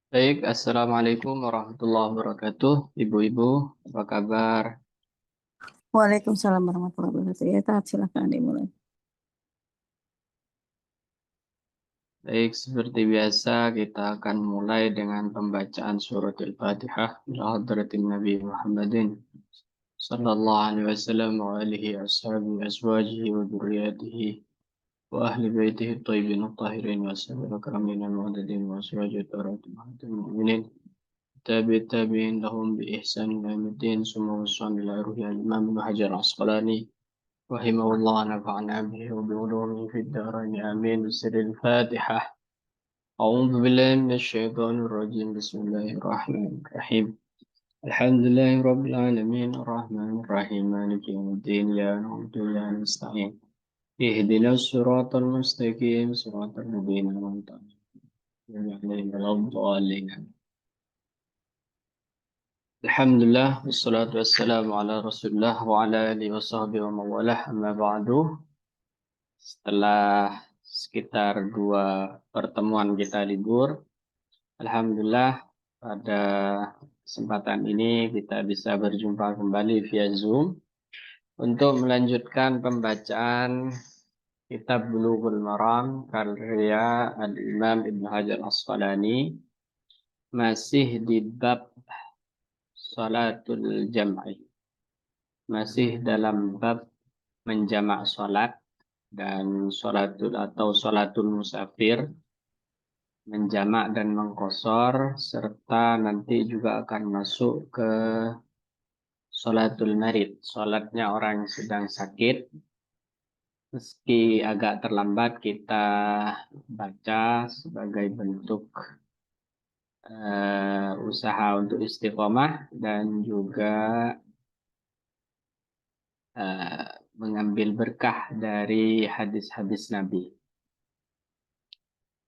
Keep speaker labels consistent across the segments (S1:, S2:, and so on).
S1: Baik, Assalamualaikum warahmatullahi wabarakatuh. Ibu-ibu, apa kabar?
S2: Waalaikumsalam warahmatullahi wabarakatuh. Ya, Tat, silakan dimulai.
S1: Baik, seperti biasa kita akan mulai dengan pembacaan surat Al-Fatihah ila hadratin Nabi Muhammadin sallallahu alaihi wasallam wa alihi ashabihi aswajihi wa dzurriyyatihi wa ahli baitihi at-thayyibin at-tahirin wa sahbihi akramin al-mu'adadin wa aswajihi at-tahiratin mu'minin tabi'in lahum bi ihsan ila yaumiddin summa wassalamu ila ruhi al-imam Ibnu Hajar al-Asqalani رحمه الله نفعنا به وبعلومه في الدارين آمين بسر الفاتحة أعوذ بالله من الشيطان الرجيم بسم الله الرحمن الرحيم الحمد لله رب العالمين الرحمن الرحيم مالك يوم الدين يا نعبد ويا نستعين اهدنا الصراط المستقيم صراط الذين أنعمت عليهم غير الضالين Alhamdulillah wassalatu wassalamu ala Rasulillah wa ala alihi wa sahbihi wa mawalah amma ba'du. Setelah sekitar 2 pertemuan kita libur, Alhamdulillah pada kesempatan ini kita bisa berjumpa kembali via Zoom untuk melanjutkan pembacaan kitab Bulughul Maram karya Al-Imam Ibnu Hajar Asqalani, masih di bab Salatul Jam'i, masih dalam bab menjamak salat dan sholatul musafir, menjamak dan mengqashar, serta nanti juga akan masuk ke sholatul marid, sholatnya orang yang sedang sakit. Meski agak terlambat kita baca sebagai bentuk usaha untuk istiqomah dan juga mengambil berkah dari hadis-hadis Nabi.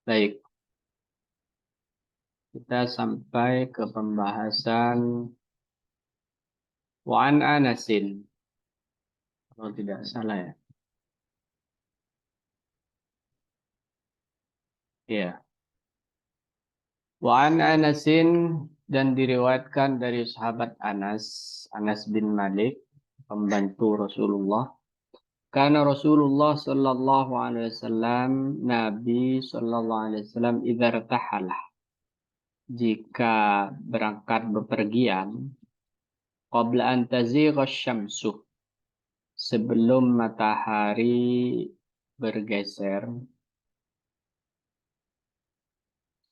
S1: Baik, kita sampai ke pembahasan Wa'an Anasin. Kalau tidak salah ya. Ya. Wa'an Anasin, dan diriwayatkan dari sahabat Anas, Anas bin Malik, pembantu Rasulullah. Karena Rasulullah sallallahu alaihi wasallam, Nabi sallallahu alaihi wasallam idza irtahala, jika berangkat bepergian, qabla an tazigha syamsu, sebelum matahari bergeser,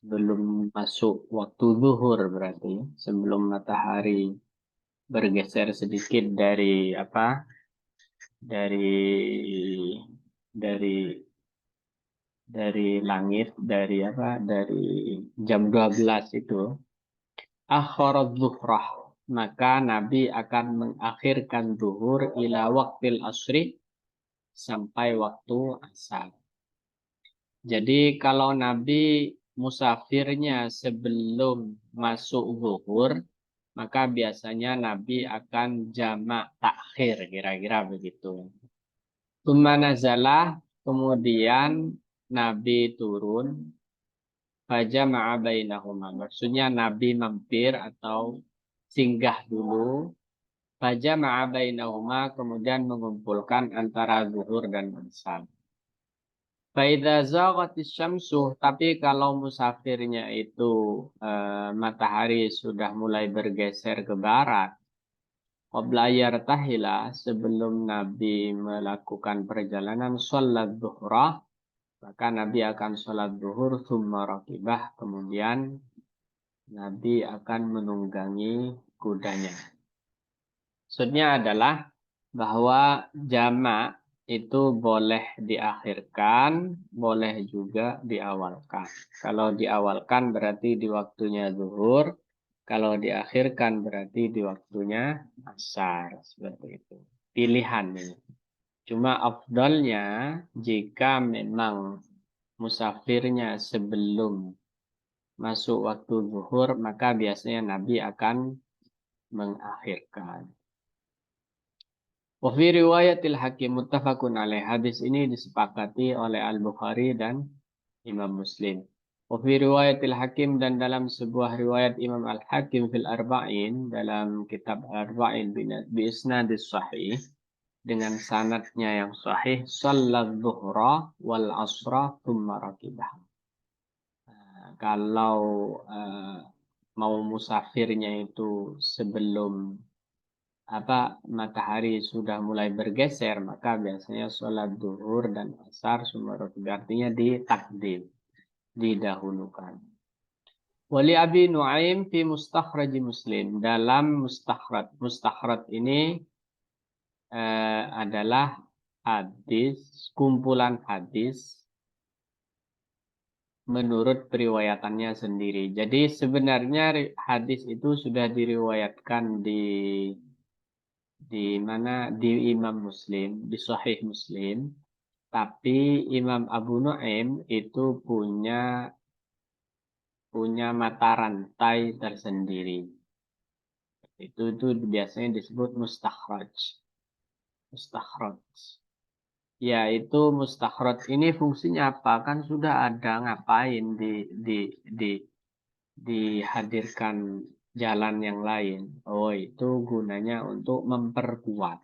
S1: belum masuk waktu zuhur, berarti sebelum matahari bergeser sedikit dari dari dari langit, dari jam 12 itu, akharat zuhrah, maka Nabi akan mengakhirkan zuhur ila waqtil asri, sampai waktu asar. Jadi kalau Nabi musafirnya sebelum masuk zuhur, maka biasanya Nabi akan jamak takhir, kira-kira begitu. Tsumma nazalah, kemudian Nabi turun, fajama'a bainahuma. Maksudnya Nabi mampir atau singgah dulu, fajama'a bainahuma, kemudian mengumpulkan antara zuhur dan asar. Faidza zaghatis syamsu, tapi kalau musafirnya itu matahari sudah mulai bergeser ke barat, qabla yartahila, sebelum Nabi melakukan perjalanan, sholat zuhrah, maka Nabi akan sholat zuhur, tsumma raqibah, kemudian Nabi akan menunggangi kudanya. Maksudnya adalah bahwa jamak itu boleh diakhirkan, boleh juga diawalkan. Kalau diawalkan berarti di waktunya zuhur, kalau diakhirkan berarti di waktunya asar, seperti itu. Pilihan ini. Cuma afdalnya jika memang musafirnya sebelum masuk waktu zuhur, maka biasanya Nabi akan mengakhirkan. Wa fi riwayatil Hakim muttafaqun alaih. Hadis ini disepakati oleh Al-Bukhari dan Imam Muslim. Wafi riwayatil Hakim dan dalam sebuah riwayat Imam Al-Hakim fil Arba'in dalam kitab Al-Arba'in bi isnadis sahih dengan sanadnya yang sahih sallat dhuhra wal asra thumma rakibah. Kalau mau musafirnya itu sebelum matahari sudah mulai bergeser, maka biasanya sholat duhur dan asar summa rakibah, artinya ditakdim, didahulukan. Wali Abi Nuaim fi mustakhraj Muslim, dalam mustakhraj ini adalah hadis, kumpulan hadis menurut periwayatannya sendiri. Jadi sebenarnya hadis itu sudah diriwayatkan di mana di Imam Muslim, di Sahih Muslim, tapi Imam Abu Nuaim itu punya mata rantai tersendiri. Itu biasanya disebut mustakhraj. Mustakhraj. Yaitu mustakhraj ini fungsinya apa? Kan sudah ada, ngapain dihadirkan jalan yang lain. Oh, itu gunanya untuk memperkuat.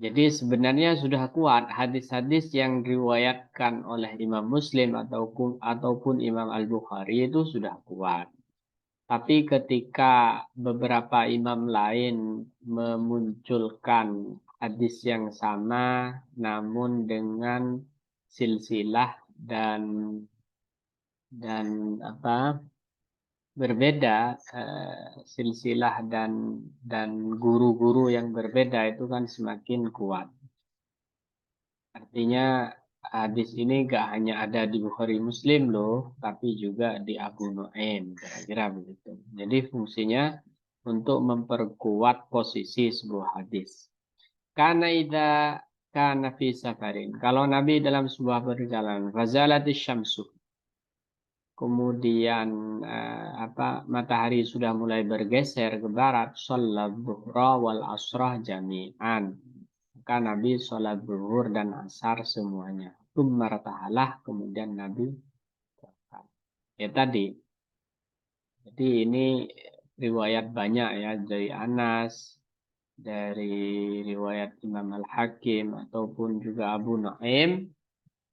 S1: Jadi sebenarnya sudah kuat hadis-hadis yang diriwayatkan oleh Imam Muslim ataupun Imam Al-Bukhari itu sudah kuat. Tapi ketika beberapa imam lain memunculkan hadis yang sama namun dengan silsilah dan berbeda, silsilah dan guru-guru yang berbeda itu kan semakin kuat. Artinya hadis ini gak hanya ada di Bukhari Muslim loh, tapi juga di Abu Nuaim, kira-kira begitu. Jadi fungsinya untuk memperkuat posisi sebuah hadis. Karena kana fi safarin. Kalau Nabi dalam sebuah perjalanan, fazalatis syamsu. Kemudian matahari sudah mulai bergeser ke barat, sholat dhuhra wal asrah jami'an. Maka Nabi sholat zuhur dan asar semuanya. Tummartahalah, kemudian Nabi berangkat. Ya tadi. Jadi ini riwayat banyak ya dari Anas, dari riwayat Imam Al-Hakim ataupun juga Abu Nuaim.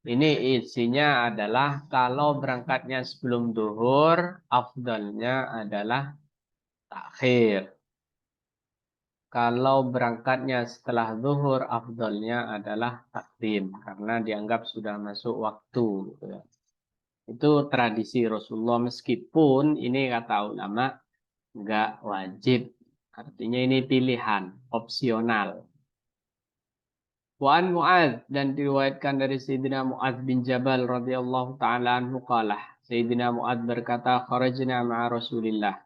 S1: Ini isinya adalah kalau berangkatnya sebelum duhur, afdalnya adalah takhir. Kalau berangkatnya setelah zuhur, afdalnya adalah takdim. Karena dianggap sudah masuk waktu. Gitu ya. Itu tradisi Rasulullah, meskipun ini kata ulama, nggak wajib. Artinya ini pilihan, opsional. Wa'an Mu'adz, dan diriwayatkan dari Sayyidina Mu'adz bin Jabal radhiyallahu ta'ala anhu qalah. Sayyidina Mu'adz berkata, kharajna ma'a Rasulillah.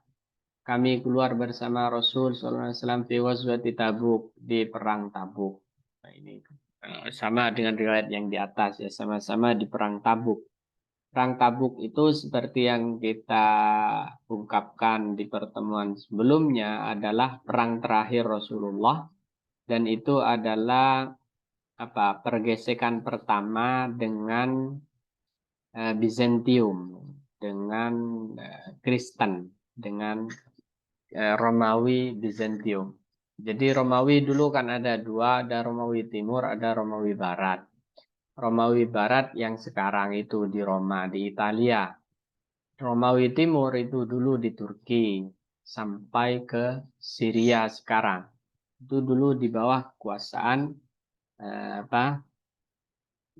S1: Kami keluar bersama Rasul SAW fi ghazwati Tabuk, di perang Tabuk. Nah, ini sama dengan riwayat yang di atas ya, sama-sama di perang Tabuk. Perang Tabuk itu seperti yang kita ungkapkan di pertemuan sebelumnya adalah perang terakhir Rasulullah, dan itu adalah pergesekan pertama dengan Bizantium, dengan Kristen, dengan Romawi Bizantium. Jadi Romawi dulu kan ada dua, ada Romawi Timur, ada Romawi Barat. Romawi Barat yang sekarang itu di Roma, di Italia. Romawi Timur itu dulu di Turki sampai ke Syria sekarang. Itu dulu di bawah kekuasaan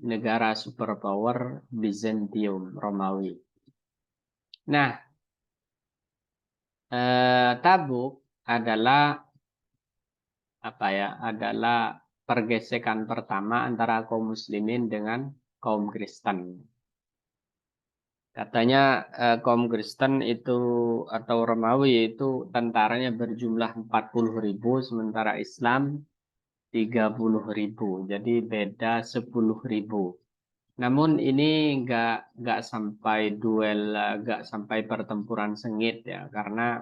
S1: negara superpower Bizantium Romawi. Nah, Tabuk adalah adalah pergesekan pertama antara kaum muslimin dengan kaum Kristen. Katanya kaum Kristen itu atau Romawi itu tentaranya berjumlah 40.000, sementara Islam 30.000. Jadi beda 10.000. Namun ini nggak sampai duel, nggak sampai pertempuran sengit ya, karena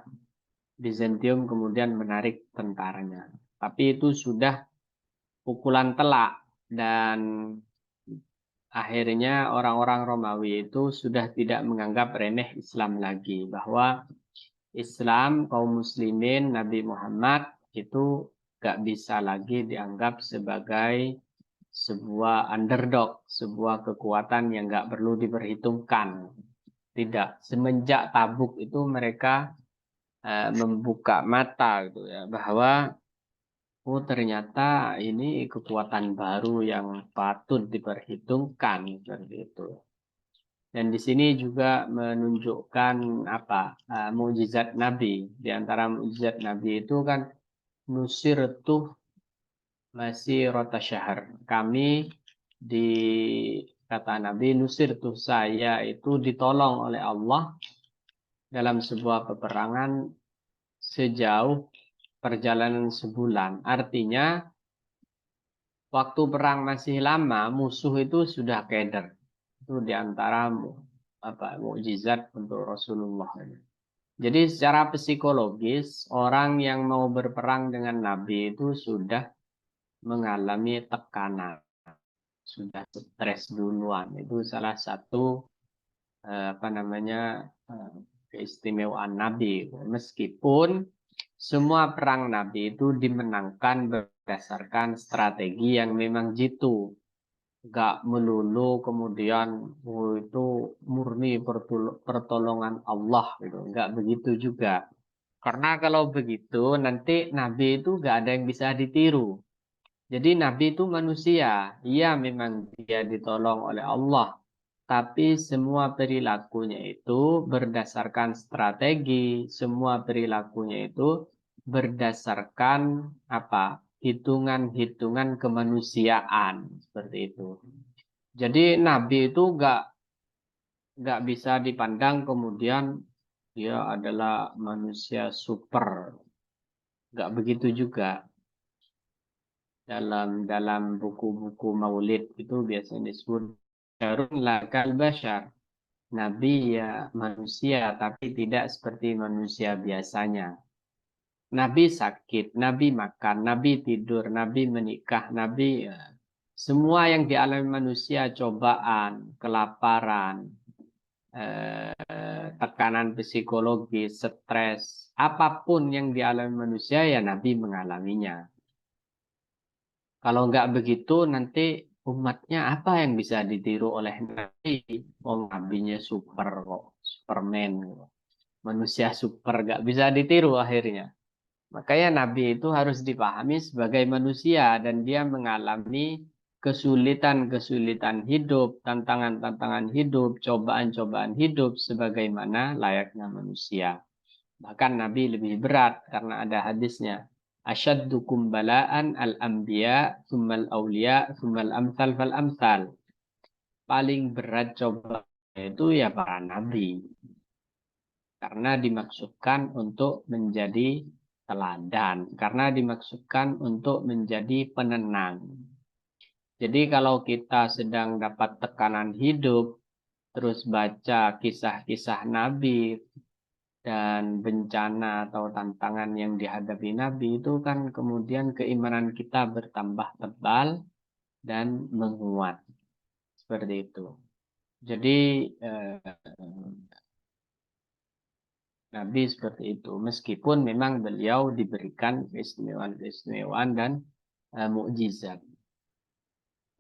S1: Bizantium kemudian menarik tentaranya. Tapi itu sudah pukulan telak, dan akhirnya orang-orang Romawi itu sudah tidak menganggap remeh Islam lagi, bahwa Islam, kaum muslimin, Nabi Muhammad itu gak bisa lagi dianggap sebagai sebuah underdog, sebuah kekuatan yang gak perlu diperhitungkan. Tidak, semenjak Tabuk itu mereka membuka mata gitu ya, bahwa oh ternyata ini kekuatan baru yang patut diperhitungkan seperti itu. Dan di sini juga menunjukkan apa mukjizat Nabi. Di antara mukjizat Nabi itu kan nusirtuh masih rota syahar. Kami di kata Nabi nusirtuh, saya itu ditolong oleh Allah dalam sebuah peperangan sejauh perjalanan sebulan. Artinya waktu perang masih lama, musuh itu sudah keder. Itu diantara apa mukjizat untuk Rasulullah. Jadi secara psikologis, orang yang mau berperang dengan Nabi itu sudah mengalami tekanan, sudah stres duluan. Itu salah satu apa namanya keistimewaan Nabi. Meskipun semua perang Nabi itu dimenangkan berdasarkan strategi yang memang jitu. Gak melulu kemudian itu murni pertolongan Allah gitu. Gak begitu juga. Karena kalau begitu nanti Nabi itu gak ada yang bisa ditiru. Jadi Nabi itu manusia. Iya memang dia ditolong oleh Allah. Tapi semua perilakunya itu berdasarkan strategi. Semua perilakunya itu berdasarkan apa? Hitungan-hitungan kemanusiaan. Seperti itu. Jadi Nabi itu nggak bisa dipandang kemudian dia adalah manusia super. Nggak begitu juga. Dalam buku-buku Maulid itu biasanya disebut Syarun lakal bashar. Nabi ya manusia tapi tidak seperti manusia biasanya. Nabi sakit, Nabi makan, Nabi tidur, Nabi menikah, Nabi ya, semua yang dialami manusia, cobaan, kelaparan, tekanan psikologis, stres, apapun yang dialami manusia ya Nabi mengalaminya. Kalau nggak begitu nanti umatnya apa yang bisa ditiru oleh Nabi? Oh, nabinya super kok, Superman, manusia super nggak bisa ditiru akhirnya. Makanya Nabi itu harus dipahami sebagai manusia dan dia mengalami kesulitan-kesulitan hidup, tantangan-tantangan hidup, cobaan-cobaan hidup sebagaimana layaknya manusia. Bahkan Nabi lebih berat karena ada hadisnya. Asyaddukum bala'an al-anbiya, thummal awliya, thummal amsal fal amsal. Paling berat cobaan itu ya para nabi. Karena dimaksudkan untuk menjadi teladan. Karena dimaksudkan untuk menjadi penenang. Jadi kalau kita sedang dapat tekanan hidup, terus baca kisah-kisah Nabi, dan bencana atau tantangan yang dihadapi Nabi itu kan kemudian keimanan kita bertambah tebal dan menguat. Seperti itu. Jadi Nabi seperti itu. Meskipun memang beliau diberikan keistimewaan-keistimewaan dan mukjizat.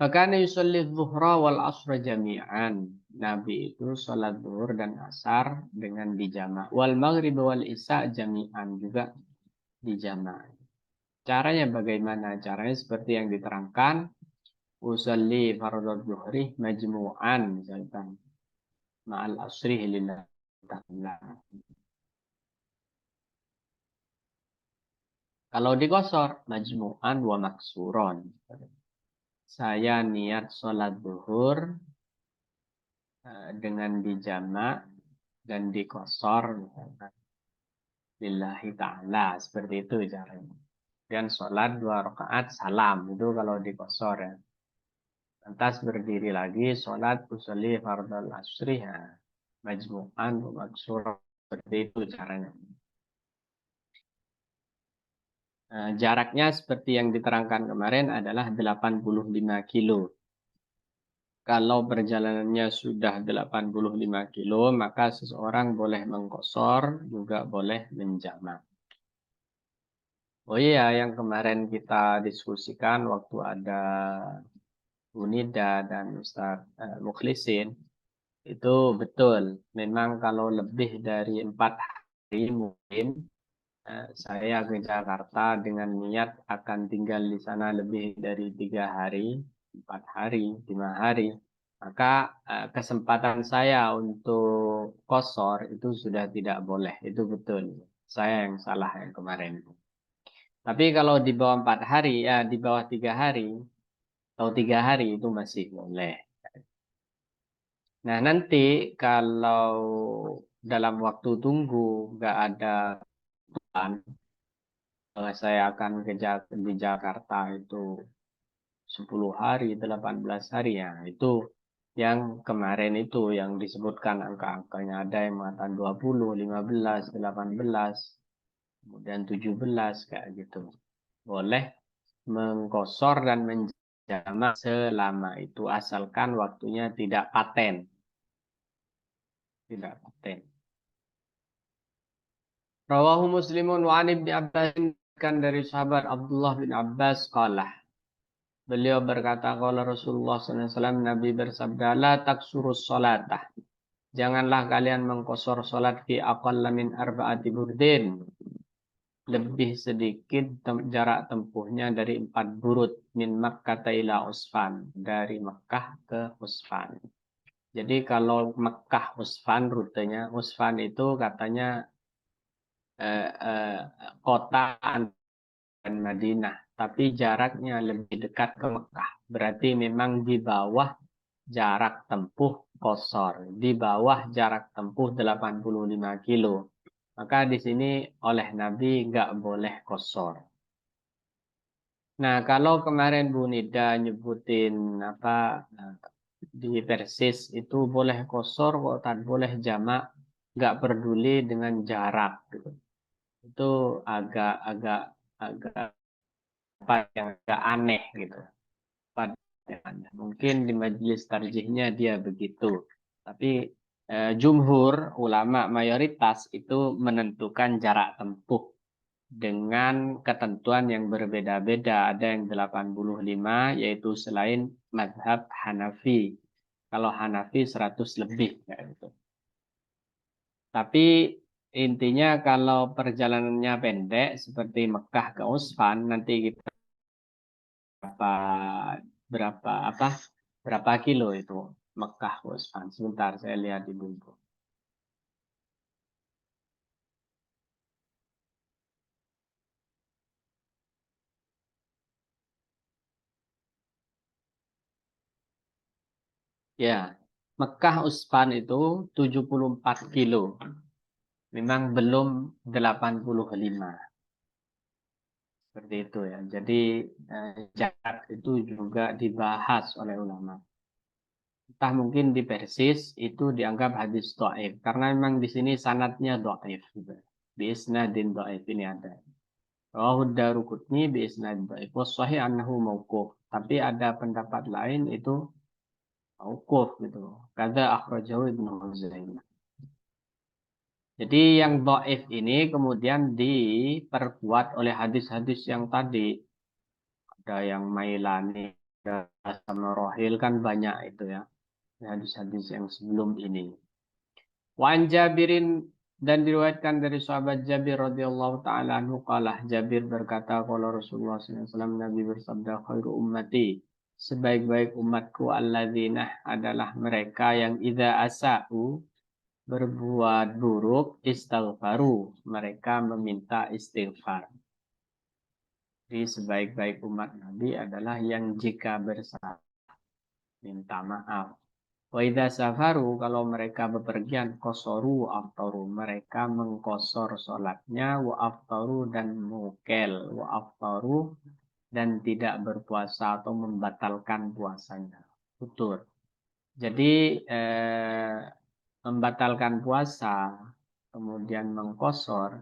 S1: Makanya yusolli zuhra wal asra jami'an. Nabi itu sholat zuhur dan asar dengan dijama'. Wal maghrib wal isya jami'an juga dijama'. Caranya bagaimana? Caranya seperti yang diterangkan. Usalli fardhu zuhri majmu'an. Misalkan. Ma'al asri lillah ta'ala. Kalau dikosor, majmu'an wa maksuron. Saya niat sholat zuhur dengan dijama dan dikosor. Misalkan. Lillahi ta'ala. Seperti itu caranya. Dan sholat 2 rakaat salam. Itu kalau dikosor ya. Lantas berdiri lagi, sholat usolli fardal asri ya. Majmu'an maksur. Seperti itu caranya. Jaraknya seperti yang diterangkan kemarin adalah 85 kilo. kalau perjalanannya sudah 85 kilo, maka seseorang boleh mengqasar, juga boleh menjamak. Oh iya, yang kemarin kita diskusikan waktu ada Unida dan Ustaz Mukhlisin, itu betul. Memang kalau lebih dari 4 hari mungkin saya ke Jakarta dengan niat akan tinggal di sana lebih dari 3 hari, 4 hari, 5 hari. Maka kesempatan saya untuk kosor itu sudah tidak boleh. Itu betul. Saya yang salah yang kemarin. Tapi kalau di bawah 4 hari, ya di bawah 3 hari, atau 3 hari itu masih boleh. Nah, nanti kalau dalam waktu tunggu nggak ada plan, saya akan di Jakarta itu 10 hari, 18 hari ya. Itu yang kemarin itu yang disebutkan angka-angkanya. Ada yang mengatakan 20, 15, 18, kemudian 17 kayak gitu. Boleh mengkosor dan menjamak selama itu asalkan waktunya tidak paten. Tidak paten. Rawahu Muslimun wa an Ibnu Abbas kan dari sahabat Abdullah bin Abbas qalah. Beliau berkata qala Rasulullah SAW Nabi bersabda la taksurus salatah. Janganlah kalian mengkosor salat fi aqalla min arba'ati burdin. Lebih sedikit jarak tempuhnya dari 4 burut min Makkah ila Usfan, dari Mekah ke Usfan. Jadi kalau Mekah Usfan rutenya, Usfan itu katanya kota dan Madinah, tapi jaraknya lebih dekat ke Mekah. Berarti memang di bawah jarak tempuh kosor, di bawah jarak tempuh 85 kilo. Maka di sini oleh Nabi nggak boleh kosor. Nah, kalau kemarin Bu Nida nyebutin apa di Persis itu boleh kosor, kok tak boleh jamak, nggak peduli dengan jarak gitu. Itu agak apa yang agak aneh gitu. Mungkin di majelis tarjihnya dia begitu. Tapi jumhur ulama mayoritas itu menentukan jarak tempuh dengan ketentuan yang berbeda-beda. Ada yang 85 yaitu selain mazhab Hanafi. Kalau Hanafi 100 lebih kayak gitu. Tapi intinya kalau perjalanannya pendek seperti Mekah ke Usfan nanti kita berapa berapa kilo itu Mekah ke Usfan. Sebentar saya lihat di buku. Ya, Mekah Usfan itu 74 kilo. Memang belum 85. Seperti itu ya. Jadi jarak itu juga dibahas oleh ulama. Entah mungkin di Persis itu dianggap hadis dhaif karena memang di sini sanatnya dhaif gitu. Bi isnadin dhaif ini ada. Rawahu Daruqutni bi isnadin dhaif. Wa sahih annahu mauquf. Tapi ada pendapat lain itu mauquf gitu. Kata akhrajahu Ibnu Huzaimah. Jadi yang dhaif ini kemudian diperkuat oleh hadis-hadis yang tadi. Ada yang Mailani, ada sama Rohil kan banyak itu ya. Hadis-hadis yang sebelum ini. Wan Jabirin dan diriwayatkan dari sahabat Jabir radhiyallahu taala anhu qalah Jabir berkata qala Rasulullah SAW Nabi bersabda khairu ummati sebaik-baik umatku alladzina adalah mereka yang idza asa'u berbuat buruk istighfaru mereka meminta istighfar. Jadi sebaik-baik umat Nabi adalah yang jika bersalah minta maaf. Wa idza safaru kalau mereka bepergian kosoru aftaru mereka mengkosor sholatnya wa aftaru dan mukel wa aftaru dan tidak berpuasa atau membatalkan puasanya. Futur. Jadi membatalkan puasa kemudian mengkosor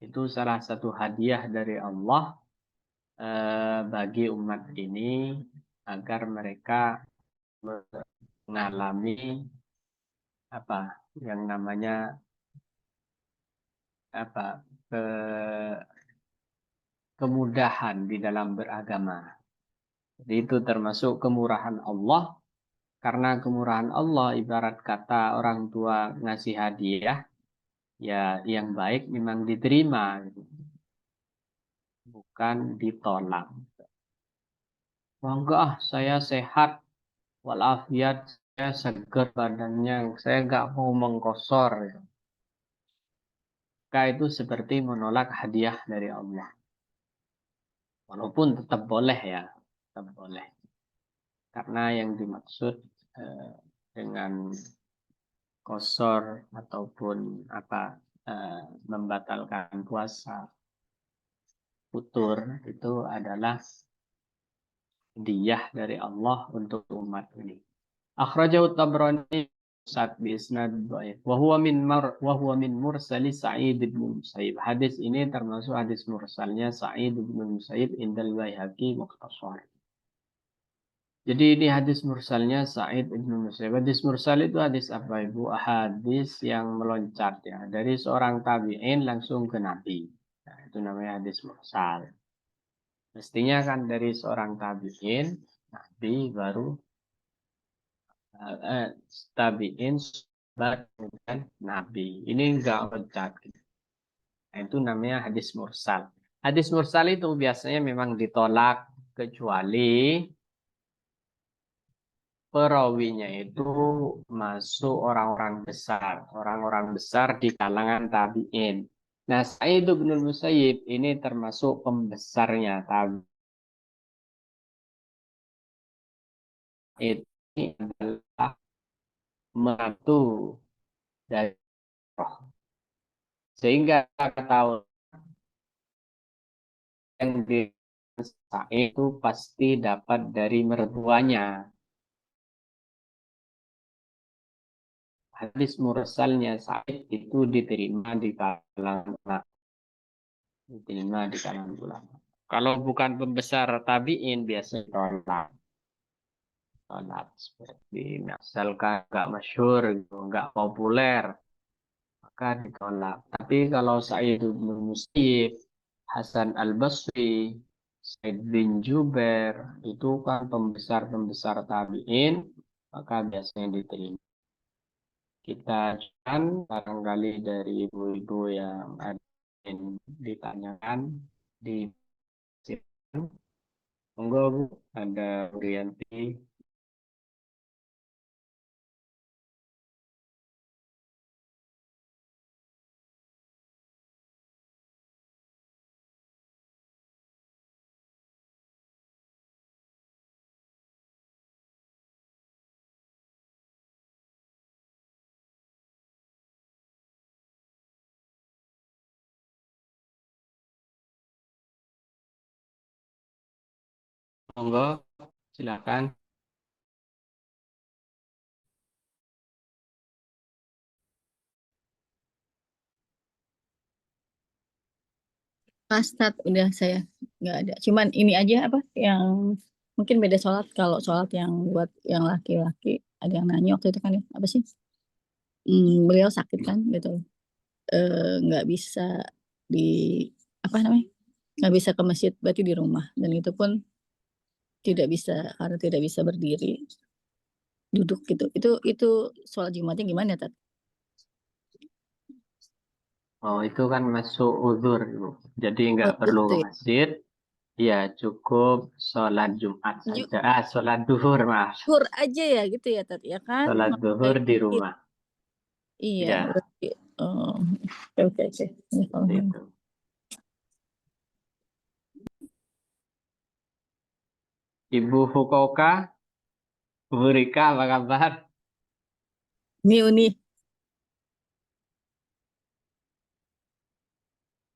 S1: itu salah satu hadiah dari Allah bagi umat ini agar mereka mengalami apa yang namanya apa kemudahan di dalam beragama. Jadi itu termasuk kemurahan Allah. Karena kemurahan Allah ibarat kata orang tua ngasih hadiah, ya yang baik memang diterima, gitu. Bukan ditolak. Wah, enggak, saya sehat walafiat, saya segar badannya, saya enggak mau mengkosor, gitu. Maka itu seperti menolak hadiah dari Allah. Walaupun tetap boleh ya, tetap boleh. Karena yang dimaksud dengan kosor ataupun membatalkan puasa futur itu adalah hadiah dari Allah untuk umat ini. Akhrajahu Tabrani Sa'ad bi isnad dhaif wa huwa min mursali Sa'id bin Musayyib. Hadis ini termasuk hadis mursalnya Sa'id bin Musayyib indal Baihaqi mukhtasar. Jadi ini hadis mursalnya Sa'id bin Musayyib. Hadis mursal itu hadis apa Ibu? Hadis yang meloncat ya dari seorang tabi'in langsung ke Nabi. Nah, itu namanya hadis mursal. Mestinya kan dari seorang tabi'in, Nabi baru tabi'in, sahabat, kemudian Nabi. Ini enggak loncat. Nah, itu namanya hadis mursal. Hadis mursal itu biasanya memang ditolak kecuali perawinya itu masuk orang-orang besar di kalangan tabi'in. Nah, Sa'id bin Musayyib ini termasuk pembesarnya tabi'in. Ini adalah menantu dari roh. Sehingga kata yang di itu pasti dapat dari mertuanya. Hadis mursalnya Sa'id itu diterima di kalangan ulama. Kalau bukan pembesar tabi'in biasanya tolak seperti misalkan nggak masyhur gitu, nggak populer, maka ditolak. Tapi kalau Sa'id bin Musayyib, Hasan Al-Basri, Said bin Jubair itu kan pembesar-pembesar tabi'in, maka biasanya diterima. Kita kan barangkali dari ibu-ibu yang ada yang ditanyakan di situ. Monggo Bu, ada Bu Yanti. Monggo, silakan.
S2: Ustaz, udah saya nggak ada. Cuman ini aja apa yang mungkin beda sholat. Kalau sholat yang buat yang laki-laki ada yang nanya waktu itu kan ya apa sih? Beliau sakit kan gitu. Nggak bisa di apa namanya? Nggak bisa ke masjid berarti di rumah dan itu pun tidak bisa karena tidak bisa berdiri duduk gitu. Itu sholat Jumatnya gimana Tat?
S1: Oh, itu kan masuk uzur, Ibu. Jadi nggak
S2: Oh,
S1: perlu
S2: itu
S1: ke
S2: ya.
S1: masjid. Ya, cukup sholat Jumat saja. Sholat duhur, maaf.
S2: Zuhur aja ya gitu ya Tat ya kan?
S1: Sholat
S2: Nggak
S1: duhur di
S2: ikut.
S1: rumah.
S2: Iya,
S1: Ya,
S2: berarti oh, oke oke oke. Ya, kalau
S1: seperti itu. Ibu Fukoka, Bu Rika, apa kabar?
S2: ini uni.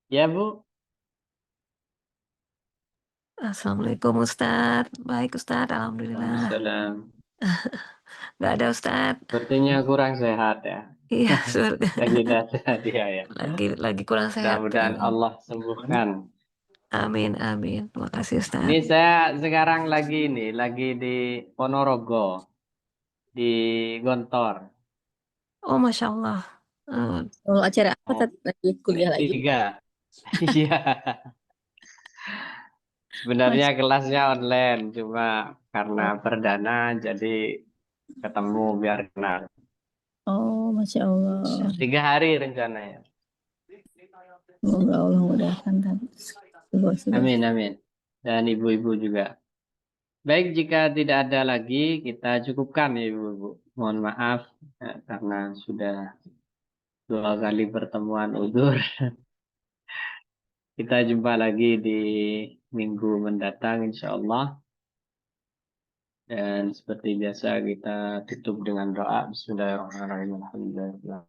S1: Ya, Bu.
S3: Assalamualaikum Ustadz. Baik Ustadz, Alhamdulillah.
S1: Waalaikumsalam.
S3: Nggak ada Ustadz.
S1: Sepertinya kurang sehat ya.
S3: Iya, surga.
S1: Lagi tidak sehat dia ya.
S3: Lagi kurang sehat.
S1: Mudah-mudahan Allah sembuhkan.
S3: Amin, amin. Makasih
S1: Ini
S3: Ustadz.
S1: saya sekarang lagi di Ponorogo. di Gontor.
S3: Oh, Masya Allah.
S2: Oh, acara apa
S1: Oh,
S2: lagi kuliah lagi?
S1: 3. Iya. Sebenarnya
S2: Masya,
S1: kelasnya online, cuma karena perdana jadi ketemu biar kenal.
S2: oh, Masya Allah.
S1: 3 hari rencananya.
S2: Semoga Allah mudahkan dan sebuah
S1: Amin, amin. Dan ibu-ibu juga. Baik, jika tidak ada lagi, kita cukupkan ya ibu-ibu. Mohon maaf karena sudah 2 kali pertemuan udur. Kita jumpa lagi di minggu mendatang insya Allah. Dan seperti biasa kita tutup dengan doa. Bismillahirrahmanirrahim. Alhamdulillah.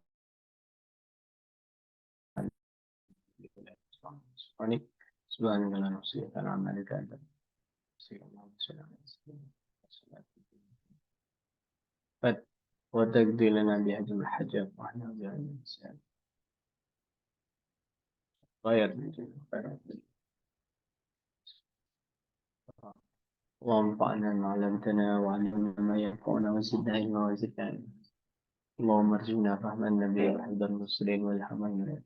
S1: وتقضي لنا بهدي الحجاب واحنا بهدي الإنسان غير خير. اللهم انفعنا ما علمتنا وعلمنا ما ينفعنا وزدنا علما وزدنا علما. اللهم ارزقنا فهم النبي وحفظ المرسلين والحمد.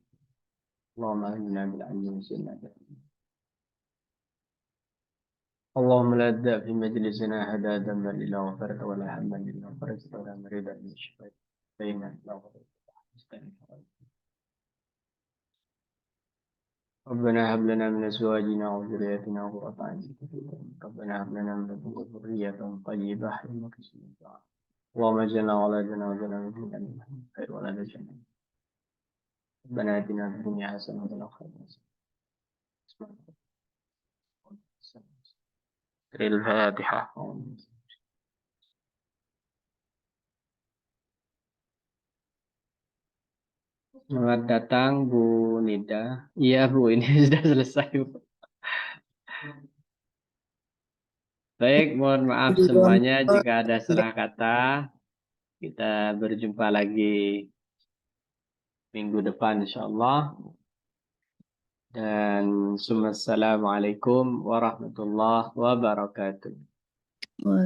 S1: اللهم اهدنا بالعلم وزدنا بالعلم. اللهم لا تدع في مجلسنا هدى ذنبا الا غفرت ولا هما الا فرجت ولا مريضا الا شفيت بينا الا غفرت. ربنا هب لنا من ازواجنا وذرياتنا قرة اعين. ربنا هب لنا من لدنك ذرية طيبة انك سميع الدعاء. اللهم اجعلنا ولدنا وجعلنا خير ولد جنة. ربنا اتنا في الدنيا حسنة وفي الآخرة حسنة. الفاتحة. Selamat datang Bu Nida. Iya Bu, ini sudah selesai Bu. Baik, mohon maaf
S2: di
S1: semuanya
S2: Gontor.
S1: jika ada salah kata. Kita berjumpa lagi minggu depan insya Allah. Dan assalamualaikum warahmatullahi wabarakatuh.